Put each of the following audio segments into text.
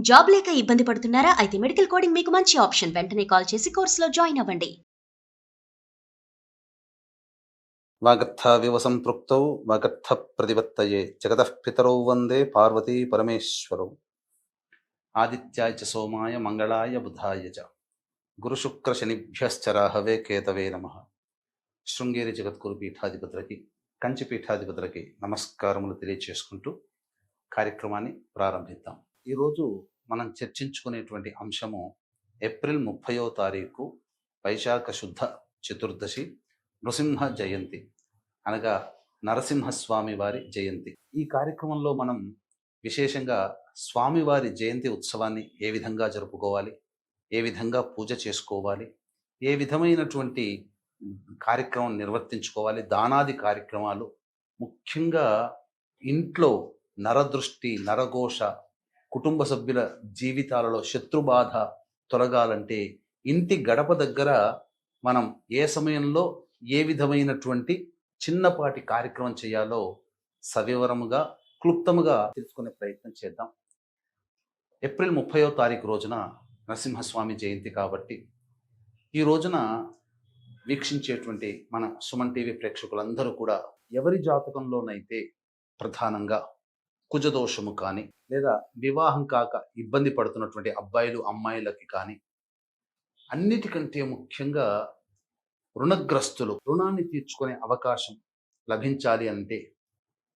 Job లేక ఇబ్బంది పడుతున్నారా? అయితే మెడికల్ కోడింగ్ మీకు మంచి ఆప్షన్. వెంటనే కాల్ చేసి కోర్సులో జాయిన్ అవ్వండి. వాగర్థావివ సంపృక్తౌ వాగర్థ ప్రతిపత్తయే జగతః పితరౌ వందే పార్వతీ పరమేశ్వరౌ. ఆదిత్యాయ చ సోమాయ మంగళాయ బుధాయ చ గురుశుక్ర శనిభ్యశ్చ రాహవే కేతవే నమః. శృంగేరి జగద్గురు పీఠాధిపతులకి, కంచి పీఠాధిపతులకి నమస్కారములు తెలియచేసుకుంటూ కార్యక్రమాన్ని ప్రారంభిద్దాం. ఈరోజు మనం చర్చించుకునేటువంటి అంశము ఏప్రిల్ 30వ తారీఖు వైశాఖ శుద్ధ చతుర్దశి నృసింహ జయంతి, అనగా నరసింహస్వామి వారి జయంతి. ఈ కార్యక్రమంలో మనం విశేషంగా స్వామివారి జయంతి ఉత్సవాన్ని ఏ విధంగా జరుపుకోవాలి, ఏ విధంగా పూజ చేసుకోవాలి, ఏ విధమైనటువంటి కార్యక్రమం నిర్వర్తించుకోవాలి, దానాది కార్యక్రమాలు, ముఖ్యంగా ఇంట్లో నరదృష్టి, నరఘోష, కుటుంబ సభ్యుల జీవితాలలో శత్రుబాధ తొలగాలంటే ఇంటి గడప దగ్గర మనం ఏ సమయంలో ఏ విధమైనటువంటి చిన్నపాటి కార్యక్రమం చేయాలో సవివరముగా, క్లుప్తముగా తెలుసుకునే ప్రయత్నం చేద్దాం. ఏప్రిల్ 30వ తారీఖు రోజున నరసింహస్వామి జయంతి కాబట్టి ఈ రోజున వీక్షించేటువంటి మన సుమన్ టీవీ ప్రేక్షకులందరూ కూడా ఎవరి జాతకంలోనైతే ప్రధానంగా కుజదోషము కానీ, లేదా వివాహం కాక ఇబ్బంది పడుతున్నటువంటి అబ్బాయిలు అమ్మాయిలకి కానీ, అన్నిటికంటే ముఖ్యంగా రుణగ్రస్తులు రుణాన్ని తీర్చుకునే అవకాశం లభించాలి అంటే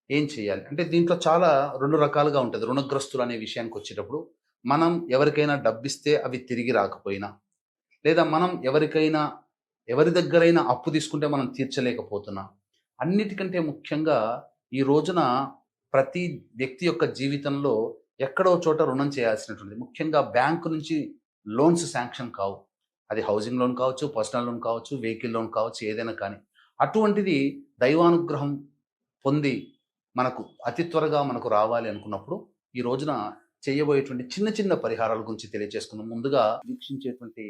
ఏం చేయాలి అంటే, దీంట్లో చాలా రెండు రకాలుగా ఉంటుంది. రుణగ్రస్తులు అనే విషయానికి వచ్చేటప్పుడు, మనం ఎవరికైనా డబ్బిస్తే అవి తిరిగి రాకపోయినా, లేదా మనం ఎవరి దగ్గరైనా అప్పు తీసుకుంటే మనం తీర్చలేకపోతున్నా, అన్నిటికంటే ముఖ్యంగా ఈ రోజున ప్రతి వ్యక్తి యొక్క జీవితంలో ఎక్కడో చోట రుణం చేయాల్సినటువంటి, ముఖ్యంగా బ్యాంకు నుంచి లోన్స్ శాంక్షన్ కావు. అది హౌసింగ్ లోన్ కావచ్చు, పర్సనల్ లోన్ కావచ్చు, వెహికల్ లోన్ కావచ్చు, ఏదైనా కానీ అటువంటిది దైవానుగ్రహం పొంది మనకు అతి త్వరగా మనకు రావాలి అనుకున్నప్పుడు ఈ రోజున చేయబోయేటువంటి చిన్న చిన్న పరిహారాల గురించి తెలియజేసుకున్నాం. ముందుగా వీక్షించేటువంటి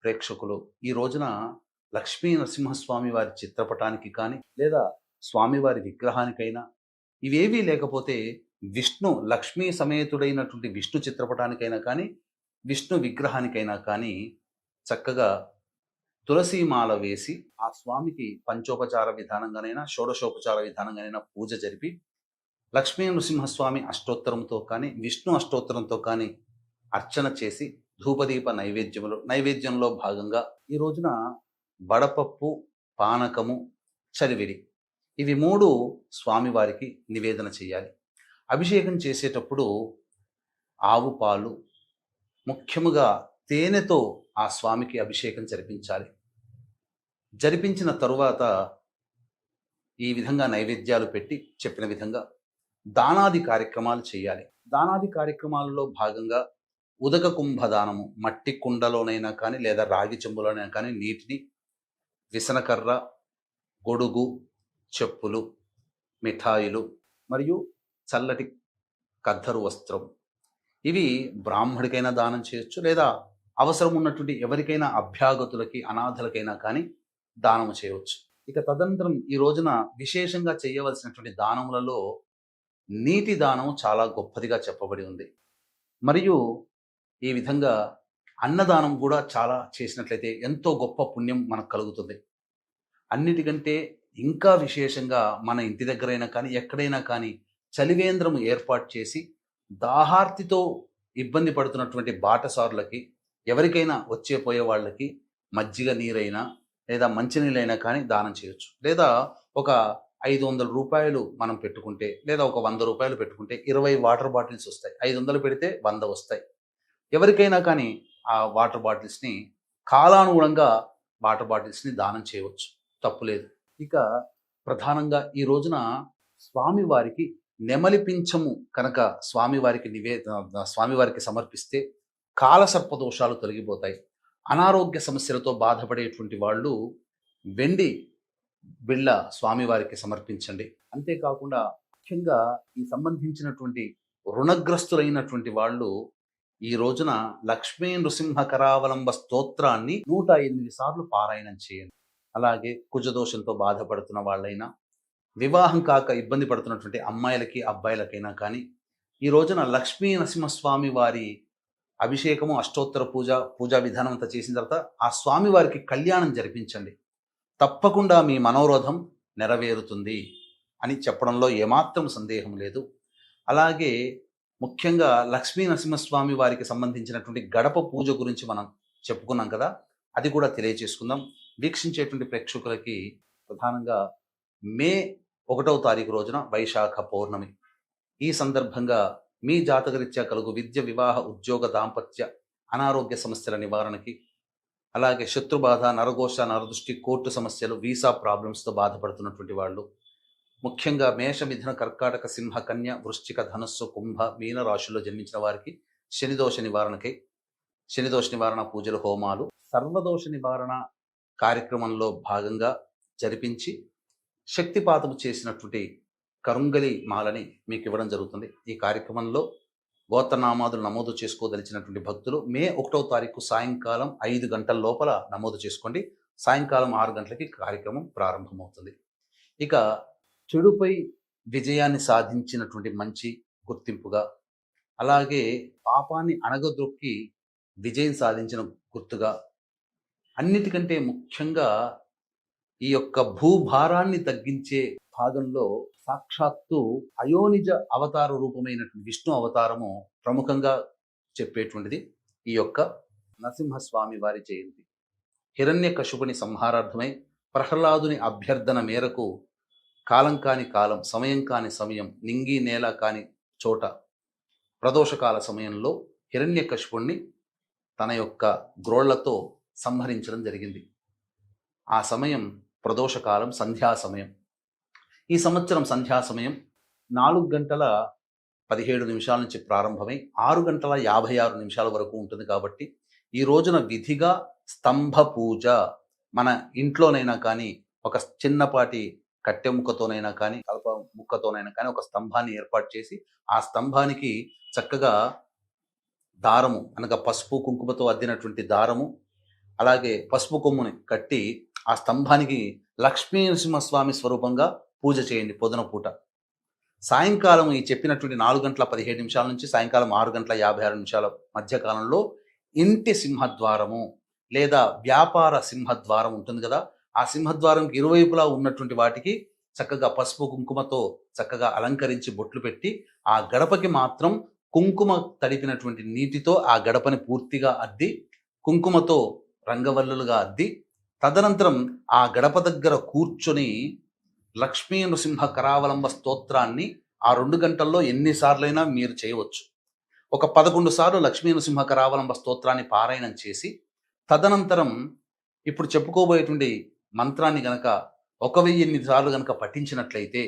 ప్రేక్షకులు ఈ రోజున లక్ష్మీ నరసింహస్వామి వారి చిత్రపటానికి కానీ, లేదా స్వామివారి విగ్రహానికైనా, ఇవేవీ లేకపోతే విష్ణు లక్ష్మీ సమేతుడైనటువంటి విష్ణు చిత్రపటానికైనా కానీ, విష్ణు విగ్రహానికైనా కానీ చక్కగా తులసీమాల వేసి ఆ స్వామికి పంచోపచార విధానంగానైనా షోడశోపచార విధానంగానైనా పూజ జరిపి, లక్ష్మీ నృసింహస్వామి అష్టోత్తరంతో కానీ, విష్ణు అష్టోత్తరంతో కానీ అర్చన చేసి ధూపదీప నైవేద్యంలో భాగంగా ఈ రోజున వడపప్పు, పానకము, చలివిడి, ఇవి 3 స్వామివారికి నివేదన చేయాలి. అభిషేకం చేసేటప్పుడు ఆవు పాలు, ముఖ్యముగా తేనెతో ఆ స్వామికి అభిషేకం జరిపించాలి. జరిపించిన తరువాత ఈ విధంగా నైవేద్యాలు పెట్టి చెప్పిన విధంగా దానాది కార్యక్రమాలు చేయాలి. దానాది కార్యక్రమాలలో భాగంగా ఉదక కుంభదానము, మట్టి కుండలోనైనా కానీ, లేదా రాగి చెంబులోనైనా కానీ నీటిని, విసనకర్ర, గొడుగు, చెప్పులు, మిఠాయిలు మరియు చల్లటి కద్దరు వస్త్రం, ఇవి బ్రాహ్మడికైనా దానం చేయొచ్చు, లేదా అవసరం ఉన్నటువంటి ఎవరికైనా అభ్యాగతులకి, అనాథలకైనా కానీ దానము చేయవచ్చు. ఇక తదనంతరం ఈ రోజున విశేషంగా చేయవలసినటువంటి దానములలో నీటి దానం చాలా గొప్పదిగా చెప్పబడి ఉంది. మరియు ఈ విధంగా అన్నదానం కూడా చాలా చేసినట్లయితే ఎంతో గొప్ప పుణ్యం మనకు కలుగుతుంది. అన్నిటికంటే ఇంకా విశేషంగా మన ఇంటి దగ్గరైనా కానీ, ఎక్కడైనా కానీ చలివేంద్రము ఏర్పాటు చేసి దాహార్తితో ఇబ్బంది పడుతున్నటువంటి బాటసారులకి, ఎవరికైనా వచ్చే పోయే వాళ్ళకి మజ్జిగ నీరైనా లేదా మంచినీళ్ళైనా కానీ దానం చేయొచ్చు. లేదా ఒక 500 రూపాయలు మనం పెట్టుకుంటే, లేదా ఒక 100 రూపాయలు పెట్టుకుంటే 20 వాటర్ బాటిల్స్ వస్తాయి. 500 పెడితే 100 వస్తాయి. ఎవరికైనా కానీ ఆ వాటర్ బాటిల్స్ని కాలానుగుణంగా వాటర్ బాటిల్స్ని దానం చేయవచ్చు, తప్పులేదు. ఇక ప్రధానంగా ఈ రోజున స్వామివారికి నెమలి పింఛము కనుక స్వామివారికి సమర్పిస్తే కాలసర్పదోషాలు తొలగిపోతాయి. అనారోగ్య సమస్యలతో బాధపడేటువంటి వాళ్ళు వెండి బిళ్ళ స్వామివారికి సమర్పించండి. అంతేకాకుండా ముఖ్యంగా ఈ సంబంధించినటువంటి రుణగ్రస్తులైనటువంటి వాళ్ళు ఈ రోజున లక్ష్మీ నృసింహ కరావలంబ స్తోత్రాన్ని 108 సార్లు పారాయణం చేయండి. అలాగే కుజదోషంతో బాధపడుతున్న వాళ్ళైనా, వివాహం కాక ఇబ్బంది పడుతున్నటువంటి అమ్మాయిలకి అబ్బాయిలకైనా కానీ ఈ రోజున లక్ష్మీ నరసింహస్వామి వారి అభిషేకము, అష్టోత్తర పూజా విధానం అంతా చేసిన తర్వాత ఆ స్వామివారికి కళ్యాణం జరిపించండి. తప్పకుండా మీ మనోరథం నెరవేరుతుంది అని చెప్పడంలో ఏమాత్రం సందేహం లేదు. అలాగే ముఖ్యంగా లక్ష్మీ నరసింహస్వామి వారికి సంబంధించినటువంటి గడప పూజ గురించి మనం చెప్పుకున్నాం కదా, అది కూడా తెలియజేసుకుందాం. వీక్షించేటువంటి ప్రేక్షకులకి ప్రధానంగా మే 1వ తారీఖు రోజున వైశాఖ పౌర్ణమి. ఈ సందర్భంగా మీ జాతకరీత్యా కలుగు విద్య, వివాహ, ఉద్యోగ, దాంపత్య, అనారోగ్య సమస్యల నివారణకి, అలాగే శత్రుబాధ, నరఘోష, నరదృష్టి, కోర్టు సమస్యలు, వీసా ప్రాబ్లమ్స్తో బాధపడుతున్నటువంటి వాళ్ళు, ముఖ్యంగా మేష, మిథున, కర్కాటక, సింహ, కన్య, వృశ్చిక, ధనస్సు, కుంభ, మీన రాశుల్లో జన్మించిన వారికి శనిదోష నివారణకై శనిదోష నివారణ పూజలు, హోమాలు, సర్వదోష నివారణ కార్యక్రమంలో భాగంగా జరిపించి శక్తిపాతము చేసినటువంటి కరుంగలి మాలని మీకు ఇవ్వడం జరుగుతుంది. ఈ కార్యక్రమంలో గోత్రనామాదులు నమోదు చేసుకోదలిచినటువంటి భక్తులు మే 1వ తారీఖు సాయంకాలం 5 గంటల లోపల నమోదు చేసుకోండి. సాయంకాలం 6 గంటలకి కార్యక్రమం ప్రారంభమవుతుంది. ఇక చెడుపై విజయాన్ని సాధించినటువంటి మంచి గుర్తింపుగా, అలాగే పాపాన్ని అణగదొక్కి విజయం సాధించిన గుర్తుగా, అన్నిటికంటే ముఖ్యంగా ఈ యొక్క భూభారాన్ని తగ్గించే భాగంలో సాక్షాత్తు అయోనిజ అవతార రూపమైనటువంటి విష్ణు అవతారము ప్రముఖంగా చెప్పేటువంటిది ఈ యొక్క నరసింహస్వామి వారి జయంతి. హిరణ్యకశిపుని సంహారార్థమై ప్రహ్లాదుని అభ్యర్థన మేరకు కాలం కాని కాలం, సమయం కాని సమయం, నింగి నేల కాని చోట ప్రదోషకాల సమయంలో హిరణ్యకశిపుణ్ణి తన యొక్క గ్రోళ్లతో సంహరించడం జరిగింది. ఆ సమయం ప్రదోషకాలం, సంధ్యా సమయం. ఈ సంవత్సరం సంధ్యా సమయం 4:17 నుంచి ప్రారంభమై 6:56 వరకు ఉంటుంది. కాబట్టి ఈ రోజున విధిగా స్తంభ పూజ, మన ఇంట్లోనైనా కానీ ఒక చిన్నపాటి కట్టె ముక్కతోనైనా కానీ, కలప ముక్కతోనైనా కానీ ఒక స్తంభాన్ని ఏర్పాటు చేసి ఆ స్తంభానికి చక్కగా దారము అనగా పసుపు కుంకుమతో అద్దినటువంటి దారము, అలాగే పసుపు కొమ్ముని కట్టి ఆ స్తంభానికి లక్ష్మీ నరసింహస్వామి స్వరూపంగా పూజ చేయండి. పొద్దున పూట, సాయంకాలం ఈ చెప్పినటువంటి 4:17 నుంచి సాయంకాలం 6:56 మధ్యకాలంలో ఇంటి సింహద్వారము లేదా వ్యాపార సింహద్వారం ఉంటుంది కదా, ఆ సింహద్వారంకి ఇరువైపులా ఉన్నటువంటి వాటికి చక్కగా పసుపు కుంకుమతో చక్కగా అలంకరించి బొట్లు పెట్టి ఆ గడపకి మాత్రం కుంకుమ తడిపినటువంటి నీటితో ఆ గడపని పూర్తిగా అద్ది కుంకుమతో రంగవల్లులుగా అద్ది, తదనంతరం ఆ గడప దగ్గర కూర్చొని లక్ష్మీ నృసింహ కరావలంబ స్తోత్రాన్ని ఆ 2 గంటల్లో ఎన్నిసార్లైనా మీరు చేయవచ్చు. ఒక 11 సార్లు లక్ష్మీ నృసింహ కరావలంబ స్తోత్రాన్ని పారాయణం చేసి, తదనంతరం ఇప్పుడు చెప్పుకోబోయేటువంటి మంత్రాన్ని గనక 1008 సార్లు గనక పఠించినట్లయితే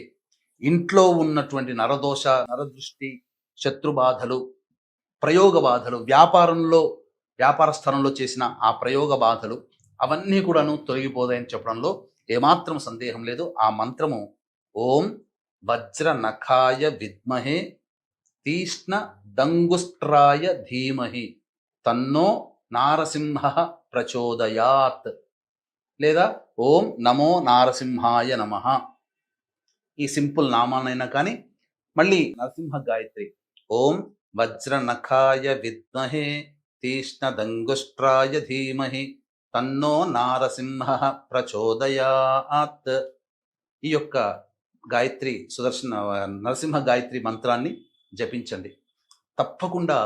ఇంట్లో ఉన్నటువంటి నరదోష, నరదృష్టి, శత్రుబాధలు, ప్రయోగ బాధలు, వ్యాపార స్థలంలో చేసిన ఆ ప్రయోగ బాధలు అవన్నీ కూడాను తొలగిపోతాయని చెప్పడంలో ఏమాత్రం సందేహం లేదు. ఆ మంత్రము ఓం వజ్ర నఖాయ విద్మహే తీష్ణ దంగుష్ట్రాయ ధీమహి తన్నో నారసింహ ప్రచోదయాత్, లేదా ఓం నమో నారసింహాయ నమః. ఈ సింపుల్ నామాలైనా కానీ మళ్ళీ నరసింహ గాయత్రి ఓం వజ్ర నఖాయ విద్మహే తీష్ణ దంగుష్ట్రాయ ధీమహి తన్నో నారసింహ ప్రచోదయాత్. ఈ యొక్క గాయత్రి నరసింహ గాయత్రి మంత్రాన్ని జపించండి. తప్పకుండా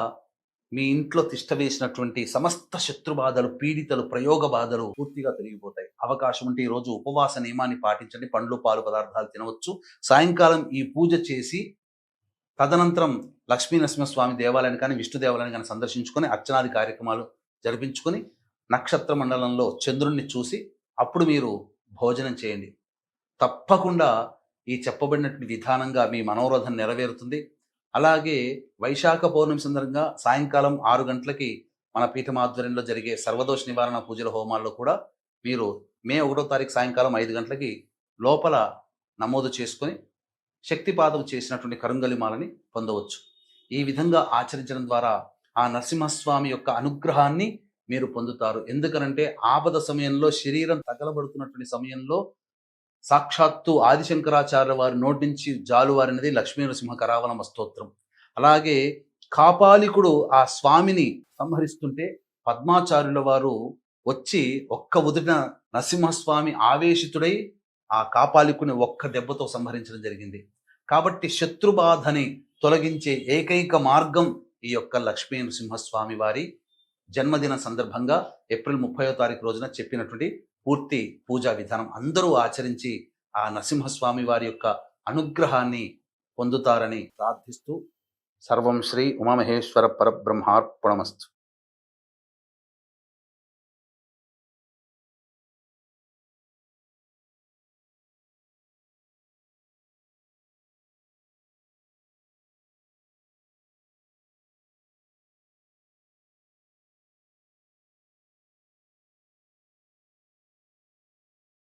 మీ ఇంట్లో తిష్ట వేసినటువంటి సమస్త శత్రుబాధలు, పీడితలు, ప్రయోగ బాధలు పూర్తిగా తొలగిపోతాయి. అవకాశం ఉంటే ఈ రోజు ఉపవాస నియమాన్ని పాటించండి. పండ్లు, పాలు పదార్థాలు తినవచ్చు. సాయంకాలం ఈ పూజ చేసి తదనంతరం లక్ష్మీ నరసింహస్వామి దేవాలయాన్ని కానీ, విష్ణు దేవాలయాన్ని కానీ సందర్శించుకొని అర్చనాది కార్యక్రమాలు జరిపించుకొని నక్షత్ర మండలంలో చంద్రుణ్ణి చూసి అప్పుడు మీరు భోజనం చేయండి. తప్పకుండా ఈ చెప్పబడినటువంటి విధానంగా మీ మనోరథం నెరవేరుతుంది. అలాగే వైశాఖ పౌర్ణమి సందర్భంగా సాయంకాలం 6 గంటలకి మన పీఠం ఆధ్వర్యంలో జరిగే సర్వదోష నివారణ పూజల హోమాల్లో కూడా మీరు మే 1వ తారీఖు సాయంకాలం 5 గంటలకి లోపల నమోదు చేసుకొని శక్తిపాదం చేసినటువంటి కరుంగలిమాలని పొందవచ్చు. ఈ విధంగా ఆచరించడం ద్వారా ఆ నరసింహస్వామి యొక్క అనుగ్రహాన్ని మీరు పొందుతారు. ఎందుకనంటే ఆపద సమయంలో, శరీరం తగలబడుతున్నటువంటి సమయంలో సాక్షాత్తు ఆదిశంకరాచార్య వారి నోటి నుంచి జాలువారినది లక్ష్మీ నరసింహ కరావలంబ స్తోత్రం. అలాగే కాపాలికుడు ఆ స్వామిని సంహరిస్తుంటే పద్మాచార్యుల వారు వచ్చి ఒక్క ఉదిరిన నరసింహస్వామి ఆవేశితుడై ఆ కాపాలికుని ఒక్క దెబ్బతో సంహరించడం జరిగింది. కాబట్టి శత్రుబాధని తొలగించే ఏకైక మార్గం ఈ యొక్క లక్ష్మీ నరసింహస్వామి వారి జన్మదిన సందర్భంగా ఏప్రిల్ 30వ తారీఖు రోజున చెప్పినటువంటి పూర్తి పూజా విధానం అందరూ ఆచరించి ఆ నరసింహస్వామి వారి యొక్క అనుగ్రహాన్ని పొందుతారని ప్రార్థిస్తూ సర్వం శ్రీ ఉమామహేశ్వర పరబ్రహ్మార్పణమస్తు.